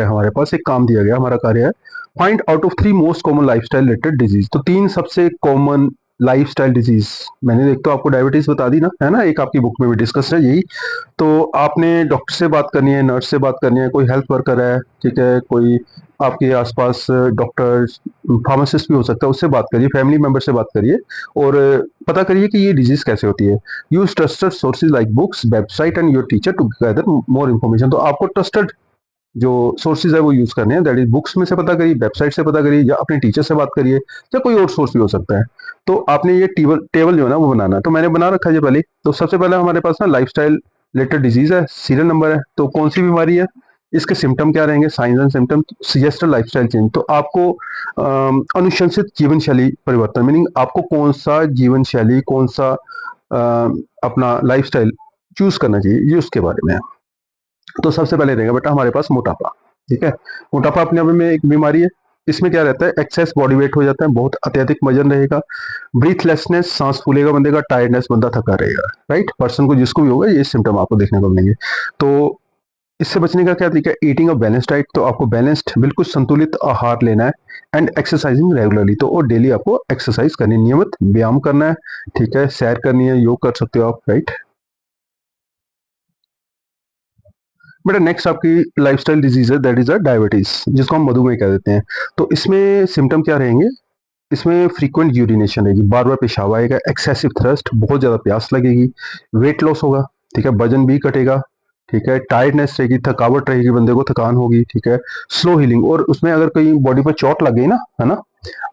हमारे पास एक काम दिया गया, हमारा कार्य है find out of 3 most common lifestyle related disease. तो 3 सबसे कॉमन लाइफस्टाइल डिजीज, मैंने एक तो आपको डायबिटीज बता दी ना, है ना, एक आपकी बुक में भी डिस्कस है यही। तो आपने डॉक्टर से बात करनी है, नर्स से बात करनी है, कोई हेल्थ वर्कर है, ठीक है, कोई आपके आसपास डॉक्टर, फार्मासिस्ट भी हो सकता है, उससे बात करिए, फैमिली मेंबर से बात करिए और पता करिए कि ये डिजीज कैसे होती है। Use trusted sources like books, website and your teacher to gather more information. तो आपको ट्रस्टेड जो सोर्सेज है वो यूज करने हैं, दैट इज बुक्स में से पता करिए, वेबसाइट से पता करिए, या अपने टीचर से बात करिए, या कोई और सोर्स भी हो सकता है। तो आपने ये टेबल जो है ना वो बनाना है, तो मैंने बना रखा है पहले। तो सबसे पहले हमारे पास ना लाइफस्टाइल रिलेटेड डिजीज है, सीरियल नंबर है, तो कौन सी बीमारी है, इसके सिम्टम क्या रहेंगे, science and symptom, suggest lifestyle change. तो आपको अनुशंसित जीवन शैली परिवर्तन, मीनिंग आपको कौन सा जीवन शैली, कौन सा अपना लाइफस्टाइल चूज करना चाहिए, ये उसके बारे में है। तो सबसे पहले रहेगा बेटा हमारे पास मोटापा। ठीक है, मोटापा अपने आप में एक बीमारी है। इसमें क्या रहता है, एक्सेस बॉडी वेट हो जाता है, बहुत अत्यधिक वजन रहेगा, ब्रीथलेसनेस, सांस फूलेगा बंदे का, टायर्डनेस, बंदा थका रहेगा। राइट, पर्सन को जिसको भी होगा ये सिम्टम आपको देखने को मिलेंगे। तो इससे बचने का क्या तरीका है, ईटिंग अ बैलेंस डाइट, तो आपको बैलेंस्ड बिल्कुल संतुलित आहार लेना है, एंड एक्सरसाइजिंग रेगुलरली, तो और डेली आपको एक्सरसाइज करनी है, नियमित व्यायाम करना है, ठीक है, सैर करनी है, योग कर सकते हो आप। राइट बेटा, नेक्स्ट आपकी लाइफस्टाइल डिजीज है, दैट इज अ डायबिटीज, जिसको हम मधुमेह कह देते हैं। तो इसमें सिम्टम क्या रहेंगे, इसमें फ्रीक्वेंट यूरिनेशन रहेगी, बार बार पेशाब आएगा, एक्सेसिव थ्रस्ट, बहुत ज्यादा प्यास लगेगी, वेट लॉस होगा, ठीक है, वजन भी कटेगा, ठीक है, टायर्डनेस रहेगी, थकावट रहेगी, बंदे को थकान होगी, ठीक है, स्लो हीलिंग, और उसमें अगर कहीं बॉडी पर चोट लग गई ना, है ना,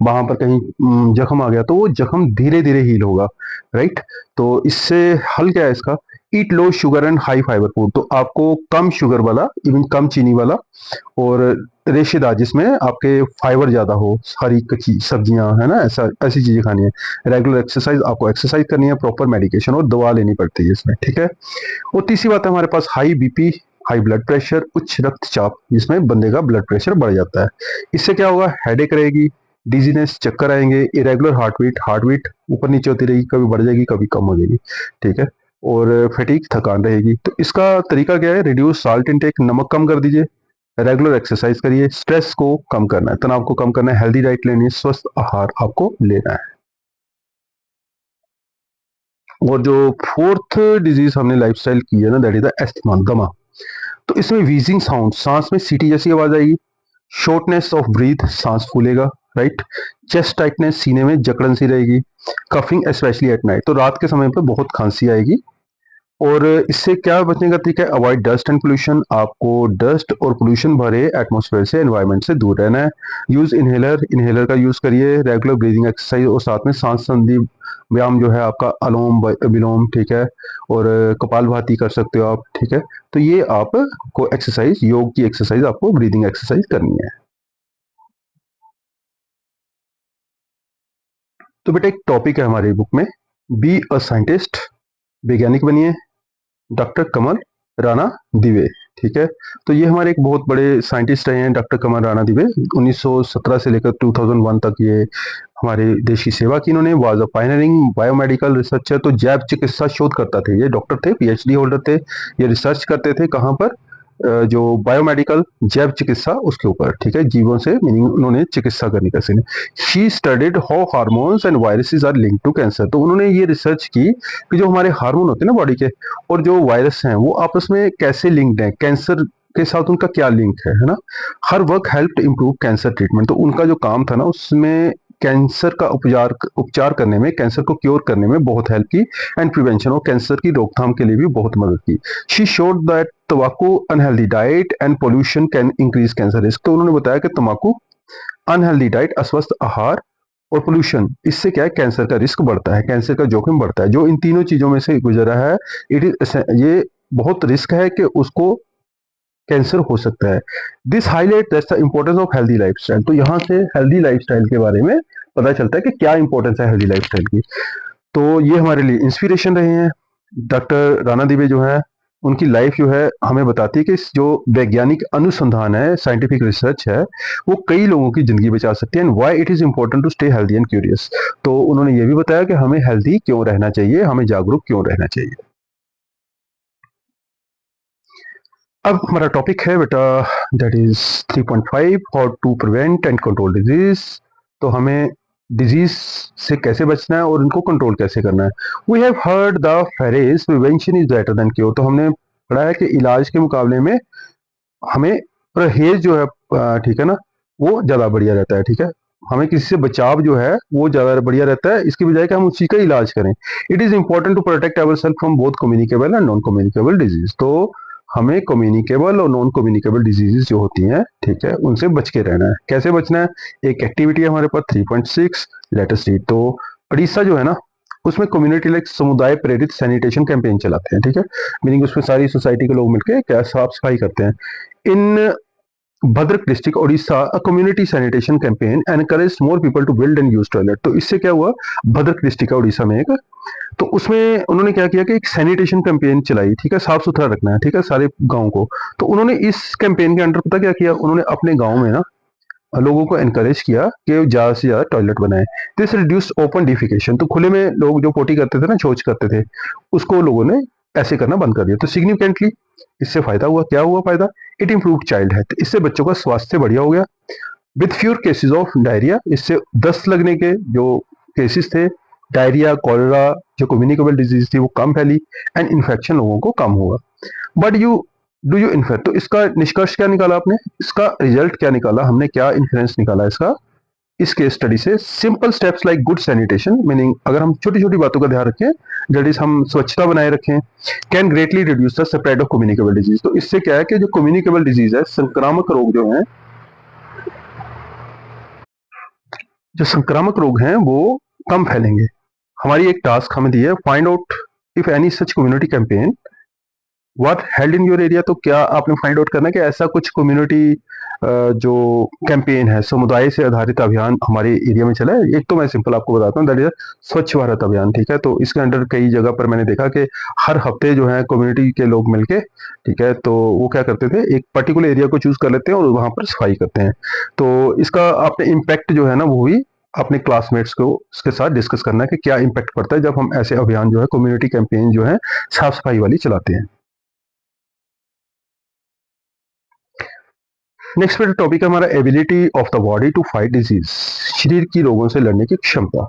वहां पर कहीं जख्म आ गया, तो वो जख्म धीरे धीरे हील होगा। राइट, तो इससे हल क्या है इसका, eat low sugar and high fibre food, तो आपको कम शुगर वाला, इवन कम चीनी वाला, और रेशेदार, जिसमें आपके फाइबर ज्यादा हो, हरी कच्ची सब्जियां, है ना, ऐसा ऐसी चीजें खानी है। रेगुलर एक्सरसाइज, आपको एक्सरसाइज करनी है, प्रॉपर मेडिकेशन और दवा लेनी पड़ती है इसमें। ठीक है, और तीसरी बात है हमारे पास high BP, high blood pressure, उच्च रक्तचाप, जिसमें बंदे का ब्लड प्रेशर बढ़ जाता है। इससे क्या होगा, हेडेक रहेगी, डिजीनेस, चक्कर आएंगे, इरेगुलर हार्ट बीट ऊपर नीचे होती रहेगी, कभी बढ़ जाएगी कभी कम हो जाएगी। ठीक है, और फैटीग, थकान रहेगी। तो इसका तरीका क्या है, रिड्यूस साल्ट इनटेक, नमक कम कर दीजिए, रेगुलर एक्सरसाइज करिए, स्ट्रेस को कम करना है, तनाव को कम करना है, हेल्दी डाइट लेनी है, स्वस्थ आहार आपको लेना है। और जो फोर्थ डिजीज हमने लाइफस्टाइल की है ना, दैट इज द एस्थमा, दमा। तो इसमें वीजिंग साउंड, सांस में सीटी जैसी आवाज आएगी, शॉर्टनेस ऑफ ब्रीथ, सांस फूलेगा, राइट, चेस्ट टाइटनेस, सीने में जकड़न सी रहेगी, कफिंग स्पेशली एट नाइट, तो रात के समय पर बहुत खांसी आएगी। और इससे क्या बचने का तरीका है, अवॉइड डस्ट एंड पोल्यूशन, आपको डस्ट और पोल्यूशन भरे एटमॉस्फेयर से, एनवायरनमेंट से दूर रहना है। यूज इनहेलर, इनहेलर का यूज करिए, रेगुलर ब्रीदिंग एक्सरसाइज, और साथ में सांस संबंधी व्यायाम जो है आपका अलोम विलोम, ठीक है, और कपालभाति कर सकते हो आप। ठीक है, तो ये आपको एक्सरसाइज, योग की एक्सरसाइज, आपको ब्रीदिंग एक्सरसाइज करनी है। तो बेटा एक टॉपिक है हमारी बुक में, बी अ साइंटिस्ट, वैज्ञानिक बनिए, डॉक्टर कमल राणा दिवे। ठीक है, तो ये हमारे एक बहुत बड़े साइंटिस्ट रहे हैं, डॉक्टर कमल राणा दिवे। 1917 से लेकर 2001 तक ये हमारे देश की सेवा की इन्होंने। Was a pioneering biomedical researcher, तो जैव चिकित्सा शोध करता थे, ये डॉक्टर थे, पीएचडी होल्डर थे, ये रिसर्च करते थे कहाँ पर, जो बायोमेडिकल जैव चिकित्सा उसके ऊपर। ठीक है, जीवों से, मीनिंग उन्होंने चिकित्सा करनी कैसे ने। She studied how hormones and viruses are linked to cancer, तो उन्होंने ये रिसर्च की कि जो हमारे हार्मोन होते हैं ना बॉडी के, और जो वायरस हैं वो आपस में कैसे लिंक्ड हैं, कैंसर के साथ उनका क्या लिंक है ना। Her work help improve cancer treatment, तो उनका जो काम था ना उसमें कैंसर का उपचार करने में, कैंसर को क्योर करने में बहुत हेल्प की, एंड प्रिवेंशन, और कैंसर की रोकथाम के लिए भी बहुत मदद की। शी शोड दैट तंबाकू, unhealthy diet and pollution can increase cancer risk, तो उन्होंने बताया कि तंबाकू, अनहेल्दी डाइट, अस्वस्थ आहार, और पोल्यूशन, इससे क्या है, कैंसर का रिस्क बढ़ता है, कैंसर का जोखिम बढ़ता है। जो इन तीनों चीजों में से गुजरा है, इट इज, ये बहुत रिस्क है कि उसको कैंसर हो सकता है। This highlight that's the importance of healthy lifestyle, तो यहाँ से हेल्दी लाइफस्टाइल के बारे में पता चलता है कि क्या इंपॉर्टेंस है हेल्दी लाइफस्टाइल की। तो ये हमारे लिए इंस्पिरेशन रहे हैं। डॉक्टर राणा दिवे जो है, उनकी लाइफ जो है हमें बताती है कि जो वैज्ञानिक अनुसंधान है, साइंटिफिक रिसर्च है, वो कई लोगों की जिंदगी बचा सकती है, and why it is important to stay healthy and curious. तो उन्होंने ये भी बताया कि हमें हेल्दी क्यों रहना चाहिए, हमें जागरूक क्यों रहना चाहिए। अब हमारा टॉपिक है बेटा that is 3.5 how to prevent and control disease. तो हमें डिजीज से कैसे बचना है और इनको कंट्रोल कैसे करना है। We have heard the phrase prevention is better than cure. तो हमने पढ़ा है कि इलाज के मुकाबले में हमें परहेज जो है ठीक है ना, वो ज्यादा बढ़िया रहता है। ठीक है, हमें किसी से बचाव जो है वो ज्यादा बढ़िया रहता है इसकी बजाय कि हम उसी का इलाज करें। It is important to protect our self from both communicable and non communicable disease. तो हमें कम्युनिकेबल और नॉन कम्युनिकेबल डिजीजेस जो होती हैं, ठीक है, उनसे बच के रहना है। कैसे बचना है, एक एक्टिविटी है हमारे पास 3.6 लेट अस रीड। तो उड़ीसा जो है ना, उसमें कम्युनिटी लाइक समुदाय प्रेरित सैनिटेशन कैंपेन चलाते हैं। ठीक है, मीनिंग उसमें सारी सोसाइटी के लोग मिलकर क्या साफ सफाई करते हैं। In Bhadrak district Odisha a community sanitation campaign encourage more people to build and use toilet. तो इससे क्या हुआ, भद्रक डिस्ट्रिक्ट है उड़ीसा में एक, तो उसमें उन्होंने क्या किया कि एक सैनिटेशन कैंपेन चलाई। ठीक है, साफ सुथरा रखना है, ठीक है, सारे गांव को। तो उन्होंने इस कैंपेन के अंडर पता क्या किया, उन्होंने अपने गांव में ना लोगों को एनकरेज किया कि ज्यादा से ज्यादा टॉयलेट बनाए। This reduce open defecation. तो खुले में लोग जो पोटी करते थे ना, शौच करते थे, उसको लोगों ने ऐसे करना बंद कर दिया। तो सिग्निफिकेंटली इससे फायदा हुआ। क्या हुआ फायदा, इट इम्प्रूव चाइल्ड हेल्थ। इससे बच्चों का स्वास्थ्य बढ़िया हो गया। विथ फ्यूर केसेस ऑफ डायरिया, इससे दस्त लगने के जो केसेस थे, डायरिया कॉलेरा जो कम्युनिकेबल डिजीज थी वो कम फैली एंड इन्फेक्शन लोगों को कम हुआ। But you do you infect, तो इसका निष्कर्ष क्या निकाला आपने, इसका रिजल्ट क्या निकाला, हमने क्या इन्फ्लुएंस निकाला इसका इस केस स्टडी से। Simple steps like good sanitation, meaning अगर हम छोटी छोटी बातों का ध्यान रखें, दैट इज हम स्वच्छता बनाए रखें, can greatly reduce the spread of communicable disease. तो इससे क्या है कि जो कम्युनिकेबल डिजीज है, संक्रामक रोग जो है, जो संक्रामक रोग हैं वो कम फैलेंगे। हमारी एक टास्क हमें दी है, find out if any such community campaign what held in your area. तो क्या आपने फाइंड आउट करना है कि ऐसा कुछ कम्युनिटी जो कैंपेन है, समुदाय से आधारित अभियान हमारे एरिया में चला है। एक तो मैं सिंपल आपको बताता हूँ, दैट इज स्वच्छ भारत अभियान। ठीक है, तो इसके अंडर कई जगह पर मैंने देखा कि हर हफ्ते जो है कम्युनिटी के लोग मिलके, ठीक है, तो वो क्या करते थे, एक पर्टिकुलर एरिया को चूज कर लेते हैं और वहां पर सफाई करते हैं। तो इसका आपने इम्पैक्ट जो है ना, वो भी अपने क्लासमेट्स को इसके साथ डिस्कस करना है कि क्या इम्पैक्ट पड़ता है जब हम ऐसे अभियान जो है, कम्युनिटी कैंपेन जो है साफ सफाई वाली चलाते हैं। नेक्स्ट पे टॉपिक है हमारा ability of the body to fight disease, शरीर की रोगों से लड़ने की क्षमता।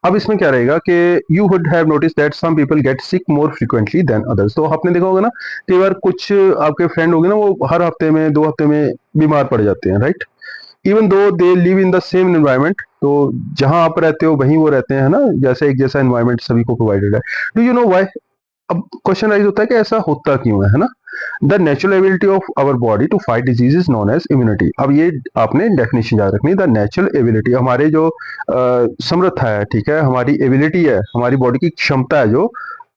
अब इसमें क्या रहेगा कि you would have notice that some people get sick more frequently than others. तो आपने देखा होगा ना, कई बार कुछ आपके फ्रेंड होंगे ना, वो हर हफ्ते में 2 हफ्ते में बीमार पड़ जाते हैं, right, even though they live in the same environment. तो जहां आप रहते हो वहीं वो रहते हैं, है ना, जैसे एक जैसा एनवायरमेंट सभी को प्रोवाइडेड है। Do you know why. अब क्वेश्चन राइज होता है कि ऐसा होता क्यों है ना। The natural ability of our body to fight disease is known as immunity. अब ये आपने डेफिनेशन याद रखनी, द नेचुरल एबिलिटी, हमारे जो समर्थ है, ठीक है, हमारी एबिलिटी है, हमारी बॉडी की क्षमता है जो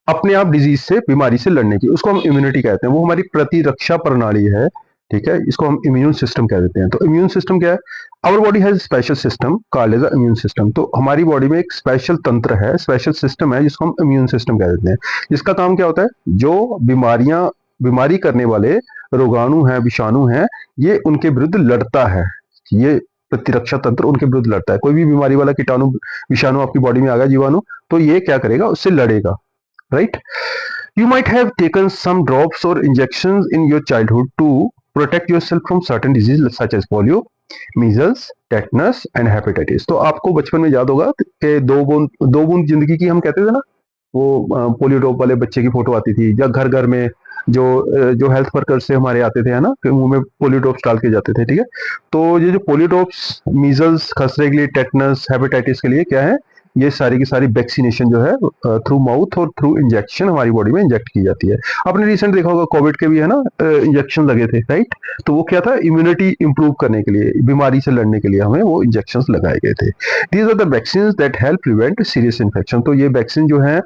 अपने आप डिजीज से, बीमारी से लड़ने की, उसको हम इम्यूनिटी कहते हैं। वो हमारी प्रतिरक्षा प्रणाली है, ठीक है, इसको हम इम्यून सिस्टम कह देते हैं। तो इम्यून सिस्टम क्या है, our body has special system called as immune system. तो हमारी बॉडी में एक स्पेशल तंत्र है, स्पेशल सिस्टम है जिसको हम इम्यून सिस्टम कह देते हैं। जिसका काम क्या होता है, जो बीमारियां, बीमारी करने वाले रोगाणु हैं, विषाणु हैं, ये उनके विरुद्ध लड़ता है। ये प्रतिरक्षा तंत्र उनके विरुद्ध लड़ता है। कोई भी बीमारी वाला कीटाणु विषाणु आपकी बॉडी में आ गया, जीवाणु, तो ये क्या करेगा, उससे लड़ेगा, right. You might have taken some drops or injections in your childhood to protect yourself from certain diseases such as polio, measles, tetanus and hepatitis। तो आपको बचपन में याद होगा कि दो बूंद जिंदगी की हम कहते थे ना, वो पोलियो ड्रॉप वाले बच्चे की फोटो आती थी, या घर घर में जो जो हेल्थ वर्कर से हमारे आते थे, है ना, कि मुंह में पोलियो ड्रॉप्स डाल के जाते थे, ठीक है। तो ये जो पोलियो ड्रॉप्स, मीजल्स, खसरे के लिए, टेटनस, हेपेटाइटिस के लिए क्या है, ये सारी की सारी वैक्सीनेशन जो है थ्रू माउथ और थ्रू इंजेक्शन हमारी बॉडी में इंजेक्ट की जाती है। आपने रिसेंट देखा होगा कोविड के भी, है ना, इंजेक्शन लगे थे, राइट। तो वो क्या था, इम्यूनिटी इंप्रूव करने के लिए, बीमारी से लड़ने के लिए हमें वो इंजेक्शन लगाए गए थे। These are the vaccine that help prevent serious infection. तो ये वैक्सीन जो है,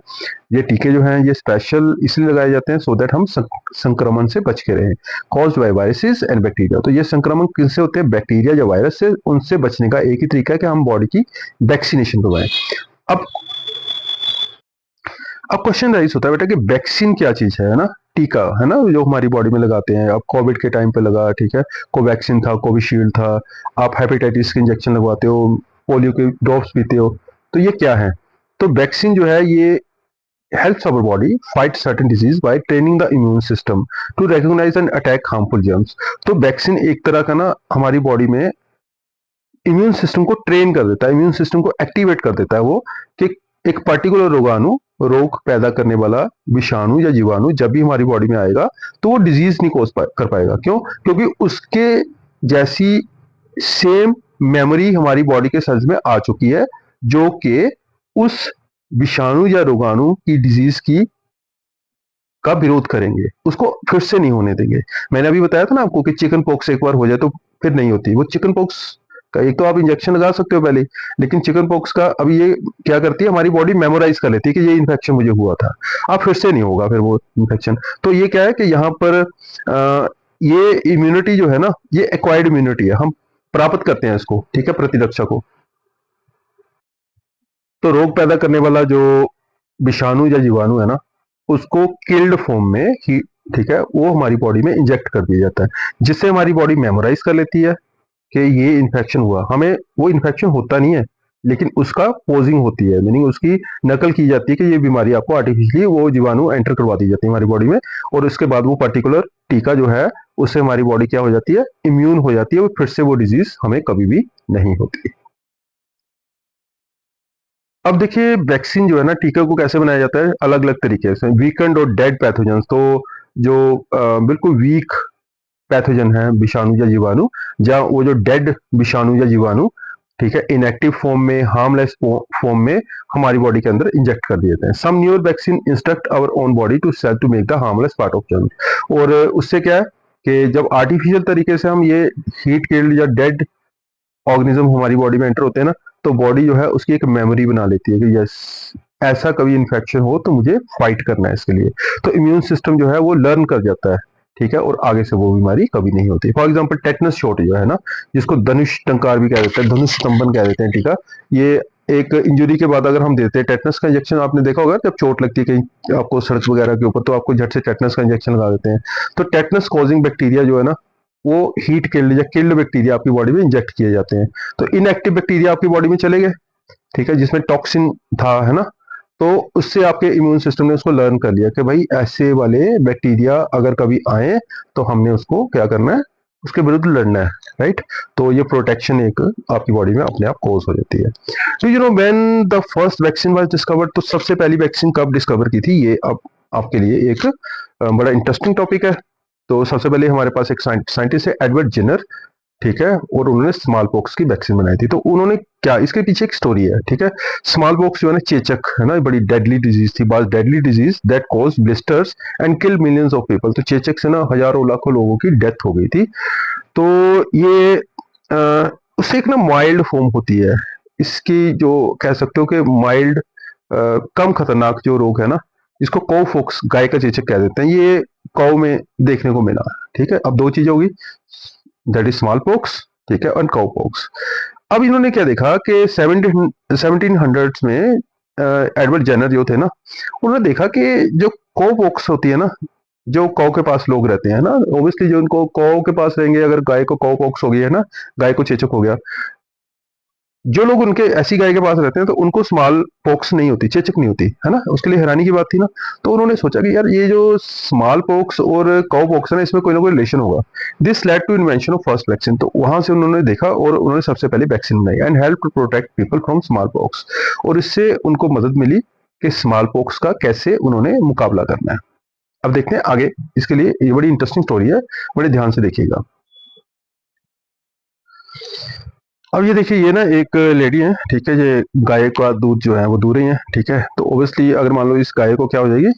ये टीके जो हैं, ये स्पेशल इसलिए लगाए जाते हैं सो दैट हम संक्रमण से बच के रहें। Caused by viruses and bacteria. तो ये संक्रमण किससे होते हैं, बैक्टीरिया या वायरस से। उनसे बचने का एक ही तरीका है कि हम बॉडी की वैक्सीनेशन करवाएं। अब अब क्वेश्चन राइज होता है बेटा कि वैक्सीन क्या चीज है ना, टीका, है ना, जो हमारी बॉडी में लगाते हैं। अब कोविड के टाइम पे लगा, ठीक है, कोवैक्सीन था, कोविशील्ड था, आप हेपेटाइटिस के इंजेक्शन लगवाते हो, पोलियो के ड्रॉप्स पीते हो, तो ये क्या है। तो वैक्सीन जो है, ये helps our body fight certain disease by training the immune system to recognize and attack harmful germs. तो वैक्सीन एक तरह का ना हमारी बॉडी में इम्यून सिस्टम को ट्रेन कर देता है, इम्यून सिस्टम को एक्टिवेट कर देता है वो, कि एक पर्टिकुलर रोगाणु, रोग पैदा करने वाला विषाणु या जीवाणु जब भी हमारी बॉडी में आएगा तो वो डिजीज नहीं कर पाएगा। क्यों? क्योंकि उसके जैसी सेम मेमोरी हमारी बॉडी के सेल्स में आ चुकी है, जो कि उस विषाणु या रोगाणु की डिजीज की का विरोध करेंगे, उसको फिर से नहीं होने देंगे। मैंने अभी बताया था ना आपको कि चिकन पॉक्स एक बार हो जाए तो फिर नहीं होती। वो चिकन पॉक्स का एक तो आप इंजेक्शन लगा सकते हो पहले, लेकिन चिकन पॉक्स का अभी ये क्या करती है, हमारी बॉडी मेमोराइज कर लेती है कि ये इन्फेक्शन मुझे हुआ था, अब फिर से नहीं होगा फिर वो इन्फेक्शन। तो ये क्या है कि यहाँ पर ये इम्यूनिटी जो है ना, ये एक्वायर्ड इम्यूनिटी है, हम प्राप्त करते हैं इसको, ठीक है, प्रतिरक्षा को। तो रोग पैदा करने वाला जो विषाणु या जीवाणु है ना, उसको किल्ड फॉर्म में ही, ठीक है, वो हमारी बॉडी में इंजेक्ट कर दिया जाता है, जिससे हमारी बॉडी मेमोराइज कर लेती है कि ये इन्फेक्शन हुआ। हमें वो इन्फेक्शन होता नहीं है, लेकिन उसका पोजिंग होती है, मीनिंग उसकी नकल की जाती है कि ये बीमारी आपको आर्टिफिशियली वो जीवाणु एंटर करवा दी जाती है हमारी बॉडी में, और उसके बाद वो पर्टिकुलर टीका जो है उससे हमारी बॉडी क्या हो जाती है, इम्यून हो जाती है, और फिर से वो डिजीज हमें कभी भी नहीं होती। अब देखिए वैक्सीन जो है ना, टीका को कैसे बनाया जाता है, अलग अलग तरीके से, वीकेंड और डेड पैथोजेंस। तो जो बिल्कुल वीक पैथोजन है, विषाणु या जीवाणु, या वो जो डेड विषाणु या जीवाणु, ठीक है, इनएक्टिव फॉर्म में, हार्मलेस फॉर्म में हमारी बॉडी के अंदर इंजेक्ट कर दिए जाते हैं। Some newer vaccine instruct our own body to cell to make the harmless part of germ. और उससे क्या है कि जब आर्टिफिशियल तरीके से हम ये हीट किल्ड या डेड ऑर्गेनिज्म हमारी बॉडी में एंटर होते हैं ना, तो बॉडी जो है उसकी एक मेमोरी बना लेती है कि यस, ऐसा कभी इन्फेक्शन हो तो मुझे फाइट करना है इसके लिए। तो इम्यून सिस्टम जो है वो लर्न कर जाता है, ठीक है, और आगे से वो बीमारी कभी नहीं होती। फॉर एग्जाम्पल टेटनस शॉट जो है ना, जिसको धनुष टंकार भी कह देते हैं, धनुष स्तंभन कह देते हैं, टीका, ये एक इंजरी के बाद अगर हम देते हैं टेटनस का इंजेक्शन, आपने देखा होगा जब चोट लगती है कहीं आपको सड़क वगैरह के ऊपर, तो आपको झट से टेटनस का इंजेक्शन लगा देते हैं। तो टेटनस कॉजिंग बैक्टीरिया जो है ना, वो हीट किल्ड या किल्ड बैक्टीरिया आपकी बॉडी में इंजेक्ट किए जाते हैं। तो इनएक्टिव बैक्टीरिया आपकी बॉडी में चले गए, ठीक है, जिसमें टॉक्सिन था, है ना, तो उससे आपके इम्यून सिस्टम ने उसको लर्न कर लिया कि भाई ऐसे वाले बैक्टीरिया अगर कभी आए तो हमने उसको क्या करना है, उसके विरुद्ध लड़ना है, राइट। तो ये प्रोटेक्शन एक आपकी बॉडी में अपने आप कोज हो जाती है। तो you know when the first vaccine was discovered, तो सबसे पहली वैक्सीन कब डिस्कवर की थी, ये अब आपके लिए एक बड़ा इंटरेस्टिंग टॉपिक है। तो सबसे पहले हमारे पास एक साइंटिस्ट है, एडवर्ड जेनर, ठीक है, और उन्होंने स्मॉल पॉक्स की वैक्सीन बनाई थी। तो उन्होंने क्या, इसके पीछे एक स्टोरी है, ठीक है। स्मॉल पॉक्स जो है ना, चेचक है ना, बड़ी डेडली डिजीज थी, बहुत deadly disease that cause blisters and kill millions of people. तो चेचक से ना हजारों लाखों लोगों की डेथ हो गई थी। तो ये उससे एक ना माइल्ड फॉर्म होती है इसकी, जो कह सकते हो कि माइल्ड, कम खतरनाक जो रोग है ना, इसको कौ फोक्स, गाय का चेचक कह देते हैं, ये कौ में देखने को मिला, ठीक है। अब दो चीजें होगी, दैट इज स्मॉल पॉक्स, ठीक है, और काउ पॉक्स। अब इन्होंने क्या देखा कि 1700s में एडवर्ड जेनर जो थे ना, उन्होंने देखा कि जो काउ पॉक्स होती है ना, जो काउ के पास लोग रहते हैं ना, ऑब्वियसली जो उनको काउ के पास रहेंगे, अगर गाय को काउ पॉक्स हो गई है ना, गाय को चेचक हो गया, जो लोग उनके ऐसी गाय के पास रहते हैं तो उनको स्मॉल पॉक्स नहीं होती, चेचक नहीं होती, है ना, उसके लिए हैरानी की बात थी ना। तो उन्होंने सोचा कि यार ये जो स्मॉल पॉक्स और काउ पॉक्स है ना, इसमें कोई ना कोई रिलेशन होगा। This led to invention of first vaccine. तो वहां से उन्होंने देखा और उन्होंने सबसे पहले वैक्सीन बनाई, and help to protect people from smallpox. और इससे उनको मदद मिली कि स्मॉल पॉक्स का कैसे उन्होंने मुकाबला करना है। अब देखते हैं आगे, इसके लिए ये बड़ी इंटरेस्टिंग स्टोरी है, बड़े ध्यान से देखिएगा। अब ये देखिए, ये ना एक लेडी है, ठीक है, ये गाय का दूध जो है वो दूह रही है, ठीक है। तो ऑब्वियसली अगर मान लो इस गाय को क्या हो जाएगी,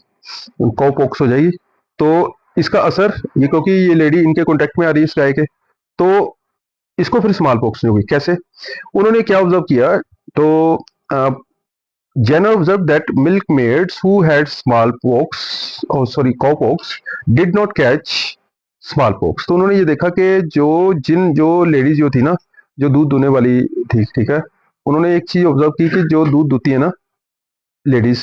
कॉ पॉक्स हो जाएगी, तो इसका असर ये, क्योंकि ये लेडी इनके कांटेक्ट में आ रही है इस गाय के, तो इसको फिर स्मॉल पॉक्स नहीं होगी। कैसे? उन्होंने क्या ऑब्जर्व किया, तो Jenner observe that milk maids who had smallpox, sorry cowpox, did not catch smallpox. तो उन्होंने ये देखा कि जो लेडीज जो थी ना, जो दूध दूहने वाली थी, ठीक है, उन्होंने एक चीज ऑब्जर्व की कि जो दूध दूहती है ना लेडीज,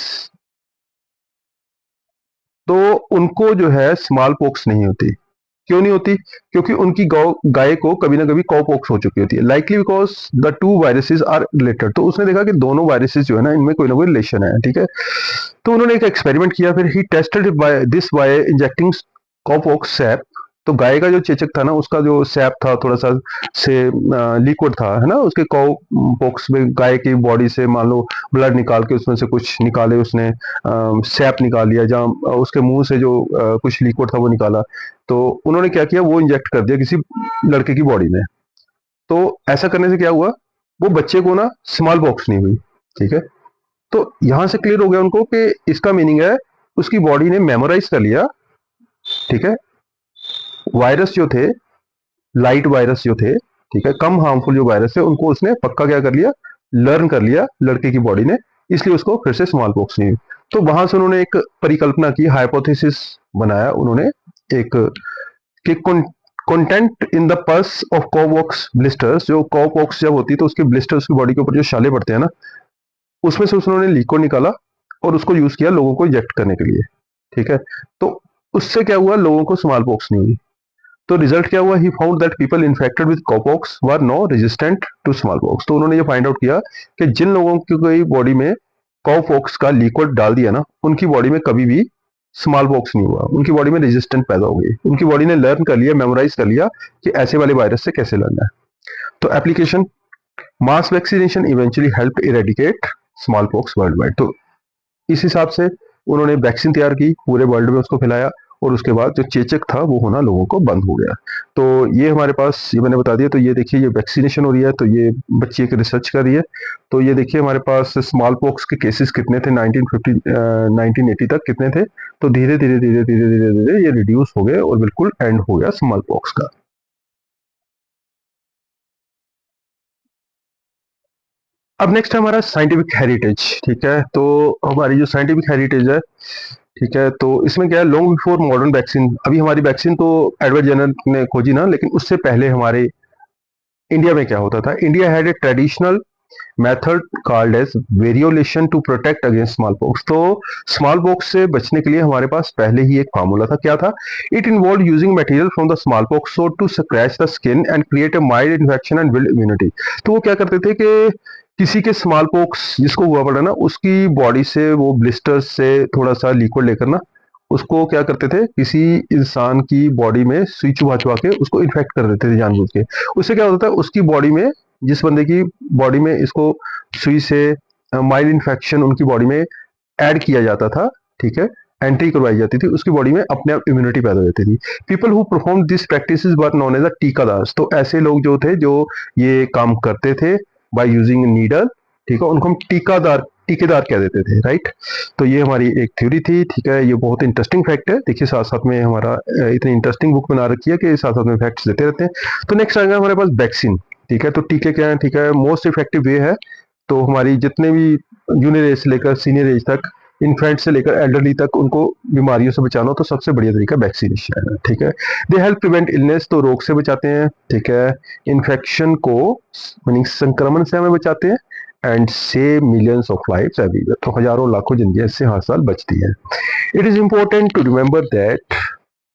तो उनको जो है स्मॉल पॉक्स नहीं होती। क्यों नहीं होती? क्योंकि उनकी गाय को कभी ना कभी कॉपॉक्स हो चुकी होती है, likely because the two viruses are related. तो उसने देखा कि दोनों वायरसेस जो है ना, इनमें कोई ना कोई रिलेशन है, ठीक है। तो उन्होंने एक एक्सपेरिमेंट किया, फिर he tested this by injecting cowpox sap. तो गाय का जो चेचक था ना, उसका जो सैप था थोड़ा सा से लिक्विड था, है ना, उसके कॉपॉक्स में गाय की बॉडी से मान लो ब्लड निकाल के उसमें से कुछ निकाले उसने, सैप निकाल लिया, जहाँ उसके मुंह से जो कुछ लिक्विड था वो निकाला। तो उन्होंने क्या किया, वो इंजेक्ट कर दिया किसी लड़के की बॉडी में। तो ऐसा करने से क्या हुआ, वो बच्चे को ना स्मॉल पॉक्स नहीं हुई, ठीक है। तो यहां से क्लियर हो गया उनको कि इसका मीनिंग है उसकी बॉडी ने मेमोराइज कर लिया, ठीक है, वायरस जो थे, लाइट वायरस जो थे, ठीक है, कम हार्मफुल जो वायरस थे, उनको उसने पक्का क्या कर लिया, लर्न कर लिया लड़के की बॉडी ने, इसलिए उसको फिर से स्मॉल पॉक्स नहीं हुई। तो वहां से उन्होंने एक परिकल्पना की, हाइपोथेसिस बनाया उन्होंने एक, कि content in the pulse of cowpox blisters, जो कॉवॉक्स जब होती है तो उसके ब्लिस्टर्स की बॉडी के ऊपर जो छाले पड़ते हैं ना, उसमें से उन्होंने लिक्विड निकाला और उसको यूज किया लोगों को इंजेक्ट करने के लिए, ठीक है। तो उससे क्या हुआ, लोगों को स्मॉल पॉक्स नहीं हुई। तो रिजल्ट क्या हुआ, he found that people infected with cowpox were no resistant to smallpox. तो उन्होंने ये फाइंड आउट किया कि जिन लोगों की बॉडी में कॉपॉक्स का लिक्विड डाल दिया ना, उनकी बॉडी में कभी भी स्मॉल पॉक्स नहीं हुआ, उनकी बॉडी में रेजिस्टेंट पैदा हो गई, उनकी बॉडी ने लर्न कर लिया, मेमोराइज कर लिया कि ऐसे वाले वायरस से कैसे लड़ना है। तो application, mass vaccination eventually help eradicate small pox world wide. तो इस हिसाब से उन्होंने वैक्सीन तैयार की, पूरे वर्ल्ड में उसको फैलाया, और उसके बाद जो चेचक था वो होना लोगों को बंद हो गया। तो ये हमारे पास, ये मैंने बता दिया। तो ये देखिए, ये वैक्सीनेशन हो रही है, तो ये बच्ची एक रिसर्च कर रही है। तो ये देखिए हमारे पास स्मॉल पॉक्स के केसेस कितने थे 1950 1980 तक कितने थे। तो धीरे धीरे धीरे धीरे धीरे धीरे ये रिड्यूस हो गए और बिल्कुल एंड हो गया स्मॉल पॉक्स का। अब नेक्स्ट है हमारा साइंटिफिक हेरिटेज, ठीक है। तो हमारी जो साइंटिफिक हेरिटेज है, ठीक है, तो इसमें क्या है, लॉन्ग बिफोर मॉडर्न वैक्सीन, अभी हमारी वैक्सीन तो एडवर्ड जेनर ने खोजी ना, लेकिन उससे पहले हमारे इंडिया में क्या होता था, India had a traditional method called as variolation to protect against smallpox. तो स्मॉल पॉक्स से बचने के लिए हमारे पास पहले ही एक फार्मूला था, क्या था, it involve using material from the smallpox so to scratch the skin and create a mild infection and build immunity. तो वो क्या करते थे कि किसी के स्मॉल पॉक्स जिसको हुआ पड़ा ना, उसकी बॉडी से वो ब्लिस्टर्स से थोड़ा सा लिक्विड लेकर ना, उसको क्या करते थे, किसी इंसान की बॉडी में सुई चुभा चुभा के उसको इन्फेक्ट कर देते थे जानबूझ के। उससे क्या होता था, उसकी बॉडी में, जिस बंदे की बॉडी में इसको सुई से माइल्ड इन्फेक्शन उनकी बॉडी में ऐड किया जाता था, ठीक है, एंट्री करवाई जाती थी, उसकी बॉडी में अपने आप इम्यूनिटी पैदा हो जाती थी। People who perform this practice were known as a टीकादार्स। तो ऐसे लोग जो थे, जो ये काम करते थे बाय यूजिंग नीडल, ठीक है, उनको हम टीकेदार कह देते थे, राइट। तो ये हमारी एक थ्योरी थी, ठीक है। ये बहुत इंटरेस्टिंग फैक्ट है, देखिए साथ साथ में हमारा इतनी इंटरेस्टिंग बुक बना रखी है कि साथ साथ में फैक्ट्स देते रहते हैं। तो नेक्स्ट आएगा हमारे पास वैक्सीन, ठीक है। तो टीके क्या है, ठीक है, मोस्ट इफेक्टिव वे है। तो हमारी जितने भी जूनियर एज से लेकर सीनियर एज तक, इन्फेंट से लेकर एल्डरली तक, उनको बीमारियों से बचाना हो तो सबसे बढ़िया तरीका वैक्सीनेशन है, ठीक है। दे हेल्प प्रिवेंट इलनेस, तो रोग से बचाते हैं, ठीक है। इन्फेक्शन को, मीनिंग संक्रमण से हमें बचाते हैं, and save millions of lives every year. तो हजारों लाखों जिंदगियां इससे हर साल बचती हैं। It is important to remember that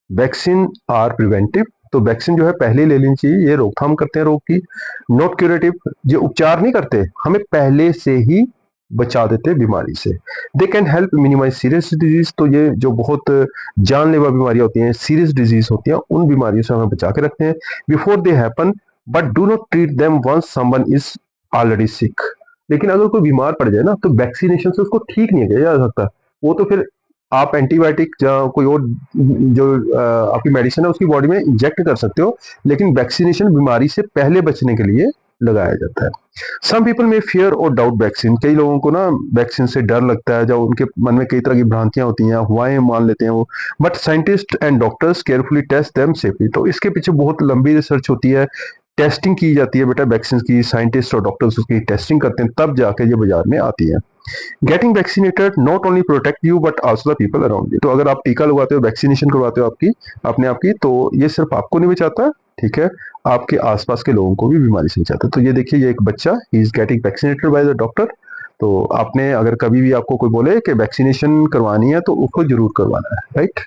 vaccine are preventive. तो वैक्सीन जो है पहले ले लेनी चाहिए, ये रोकथाम करते हैं रोग की, नॉट क्यूरेटिव, ये उपचार नहीं करते, हमें पहले से ही बचा देते बीमारी से। They can help minimise serious disease. तो ये जो बहुत जानलेवा बीमारियां होती हैं, सीरियस डिजीज होती हैं, उन बीमारियों से हमें बचा के रखते हैं before they happen, but do not treat them once someone is already sick. लेकिन अगर कोई बीमार पड़ जाए ना, तो वैक्सीनेशन से उसको ठीक नहीं किया जा सकता। वो तो फिर आप एंटीबायोटिक या कोई और जो आपकी मेडिसिन है उसकी बॉडी में इंजेक्ट कर सकते हो, लेकिन वैक्सीनेशन बीमारी से पहले बचने के लिए लगाया जाता है। सम पीपल में फियर और डाउट वैक्सीन, कई लोगों को ना वैक्सीन से डर लगता है, जब उनके मन में कई तरह की भ्रांतियां होती हैं, अफवाहें मान लेते हैं वो, but scientist and doctors carefully test them safely. तो इसके पीछे बहुत लंबी रिसर्च होती है, टेस्टिंग की जाती है बेटा वैक्सीन की, साइंटिस्ट और डॉक्टर्स उसकी टेस्टिंग करते हैं, तब जाके ये बाजार में आती है। Getting vaccinated not only protect you but also the people around you. तो अगर आप टीका लगवाते हो, वैक्सीनेशन करवाते हो आपकी अपने आप की, तो ये सिर्फ आपको नहीं बचाता, ठीक है, आपके आसपास के लोगों को भी बीमारी से बचाता है। तो ये देखिए, ये एक बच्चा, he is getting vaccinated by the doctor. तो आपने अगर कभी भी आपको कोई बोले कि वैक्सीनेशन करवानी है, तो उसको जरूर करवाना है, राइट।